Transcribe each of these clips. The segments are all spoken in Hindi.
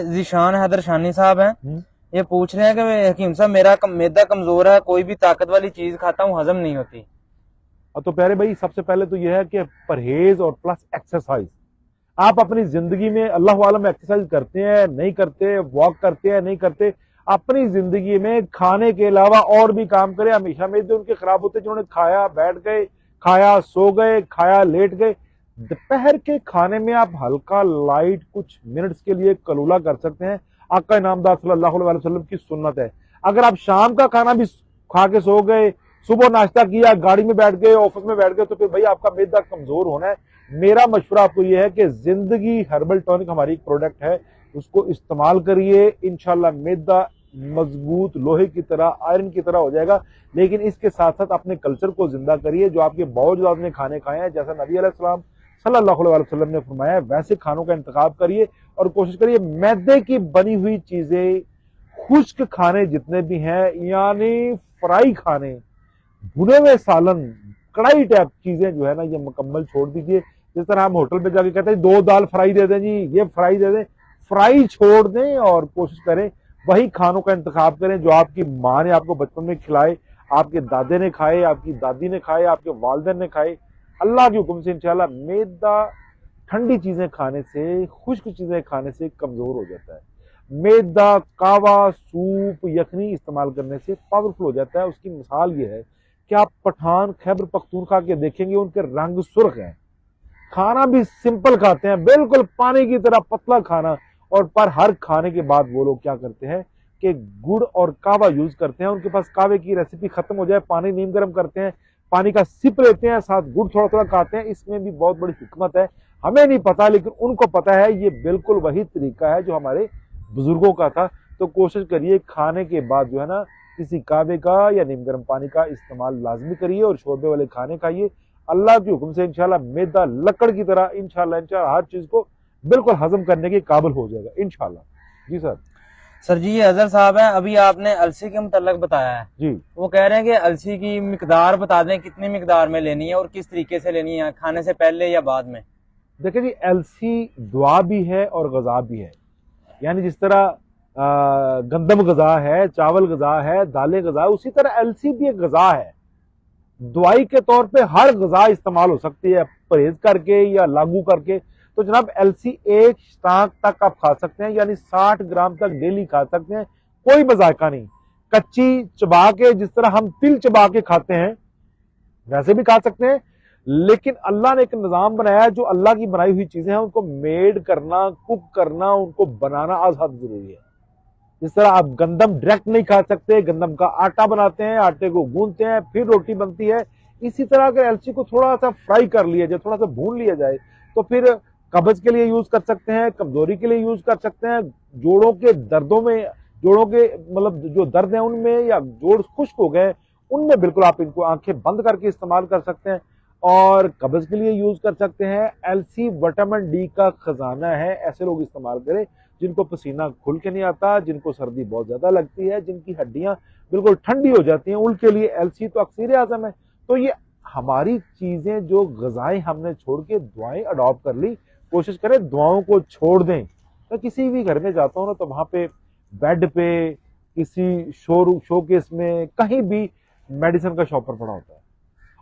जीशान हैदर शानी साहब हैं। हम्म। ये पूछ रहे हैं कि हकीम साहब मेरा मैदा कमजोर है, कोई भी ताकत वाली चीज खाता हूँ हजम नहीं होती। तो प्यारे भाई, सबसे पहले तो यह है कि परहेज और प्लस एक्सरसाइज। आप अपनी जिंदगी में अल्लाह आलम एक्सरसाइज करते हैं नहीं करते, वॉक करते हैं नहीं करते, अपनी जिंदगी में खाने के अलावा और भी काम करें। हमेशा मैदे उनके खराब होते जिन्होंने खाया बैठ गए, खाया सो गए, खाया लेट गए। दोपहर के खाने में आप हल्का लाइट कुछ मिनट्स के लिए कलूला कर सकते हैं। आका इनामदार सल्लल्लाहु अलैहि वसल्लम की सुन्नत है। अगर आप शाम का खाना भी खा के सो गए, सुबह नाश्ता किया, गाड़ी में बैठ गए, ऑफिस में बैठ गए, तो फिर भाई आपका मैदा कमजोर होना है। मेरा मशवरा आपको यह है कि जिंदगी हर्बल टॉनिक हमारी एक प्रोडक्ट है, उसको इस्तेमाल करिए। इंशाल्लाह मैदा मजबूत लोहे की तरह, आयरन की तरह हो जाएगा। लेकिन इसके साथ साथ अपने कल्चर को जिंदा करिए। जो आपके बावजूद ने खाने खाए हैं, जैसा नबी अलैहिस्सलाम सल्लल्लाहु अलैहि वसल्लम ने फरमाया, वैसे खानों का इंतखाब करिए और कोशिश करिए मैदे की बनी हुई चीजें, खुश्क खाने जितने भी हैं, यानी फ्राई खाने, भुने हुए सालन, कढ़ाई टाइप चीजें जो है ना, ये मुकम्मल छोड़ दीजिए। जिस तरह हम होटल पे जाके कहते हैं 2 दाल फ्राई दे दें जी, ये फ्राई दे दें, फ्राई छोड़ दें और कोशिश करें वही खानों का इंतखाब करें जो आपकी माँ ने आपको बचपन में खिलाए, आपके दादे ने खाए, आपकी दादी ने खाए, आपके वालिदैन ने खाए। अल्लाह के हुक्म से इंशाल्लाह मैदा ठंडी चीजें खाने से, खुश्क चीजें खाने से कमजोर हो जाता है। मैदा कावा, सूप, यखनी इस्तेमाल करने से पावरफुल हो जाता है। उसकी मिसाल ये है कि आप पठान खैबर पख्तूनख्वा के देखेंगे, उनके रंग सुर्ख हैं, खाना भी सिंपल खाते हैं, बिल्कुल पानी की तरह पतला खाना। और पर हर खाने के बाद वो लोग क्या करते हैं कि गुड़ और कावा यूज करते हैं। उनके पास कावे की रेसिपी खत्म हो जाए, पानी नीम गर्म करते हैं, पानी का सिप लेते हैं, साथ गुड़ थोड़ा थोड़ा खाते हैं। इसमें भी बहुत बड़ी हिकमत है, हमें नहीं पता लेकिन उनको पता है। ये बिल्कुल वही तरीका है जो हमारे बुजुर्गों का था। तो कोशिश करिए खाने के बाद जो है ना, किसी कावे का या नीम गर्म पानी का इस्तेमाल लाजमी करिए और शोरबे वाले खाने खाइए। अल्लाह के हुक्म से इंशाल्लाह मैदा लकड़ की तरह इंशाल्लाह हर चीज को बिल्कुल हजम करने के काबिल हो जाएगा इंशाल्लाह। जी सर। सर जी, ये अजहर साहब हैं। अभी आपने अलसी के मुतल्लक बताया है, जी। वो कह रहे हैं कि अलसी की मिकदार बता दें, कितनी मिकदार में लेनी है और किस तरीके से लेनी है, खाने से पहले या बाद में। देखिए जी, अलसी दुआ भी है और गजा भी है। यानी जिस तरह गंदम गजा है, चावल गजा है, दालें गजा है, उसी तरह अलसी भी एक गजा है। दवाई के तौर पे हर गजा इस्तेमाल हो सकती है, परहेज करके या लागू करके। तो जनाब अलसी एक स्टाक तक आप खा सकते हैं, यानी 60 ग्राम तक डेली खा सकते हैं, कोई मजायका नहीं। कच्ची चबा के, जिस तरह हम तिल चबा के खाते हैं वैसे भी खा सकते हैं। लेकिन अल्लाह ने एक निजाम बनाया है, जो अल्लाह की बनाई हुई चीजें हैं उनको मेड करना, कुक करना, उनको बनाना आजाद जरूरी है। जिस तरह आप गंदम डायरेक्ट नहीं खा सकते, गंदम का आटा बनाते हैं, आटे को गूंथते हैं, फिर रोटी बनती है। इसी तरह अगर अलसी को थोड़ा सा फ्राई कर लिया जाए, थोड़ा सा भून लिया जाए, तो फिर कब्ज के लिए यूज कर सकते हैं, कमजोरी के लिए यूज कर सकते हैं, जोड़ों के दर्दों में, जोड़ों के मतलब जो दर्द है उनमें, या जोड़ खुश्क हो गए उनमें बिल्कुल आप इनको आंखें बंद करके इस्तेमाल कर सकते हैं। और कब्ज के लिए यूज कर सकते हैं। अलसी विटामिन डी का खजाना है। ऐसे लोग इस्तेमाल करें जिनको पसीना खुल के नहीं आता, जिनको सर्दी बहुत ज्यादा लगती है, जिनकी हड्डियां बिल्कुल ठंडी हो जाती हैं, उनके लिए अलसी तो अक्सीर आजम है। तो ये हमारी चीजें, जो गजाएं हमने छोड़ के दुआएं अडॉप्ट कर ली, कोशिश करें दुआओं को छोड़ दें। तो किसी भी घर में जाता हूँ ना, तो वहां पे बेड पे, किसी शोकेस में, कहीं भी मेडिसिन का शॉपर पड़ा होता है।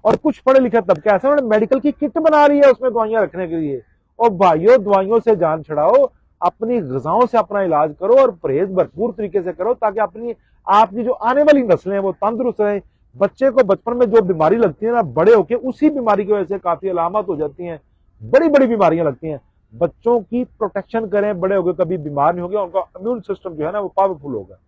और कुछ पढ़े लिखे तबके ऐसे उन्होंने मेडिकल की किट बना ली है उसमें दवाइयां रखने के लिए। और भाइयों, दवाइयों से जान छुड़ाओ, अपनी गजाओं से अपना इलाज करो और परहेज भरपूर तरीके से करो, ताकि आपकी जो आने वाली नस्लें हैं वो तंदुरुस्त रहें। बच्चे को बचपन में जो बीमारी लगती है ना, बड़े होकर उसी बीमारी की वजह से काफी अलामत हो जाती हैं, बड़ी बड़ी बीमारियां लगती हैं। बच्चों की प्रोटेक्शन करें, बड़े होकर कभी बीमार नहीं होंगे, उनका इम्यून सिस्टम जो है ना वो पावरफुल होगा।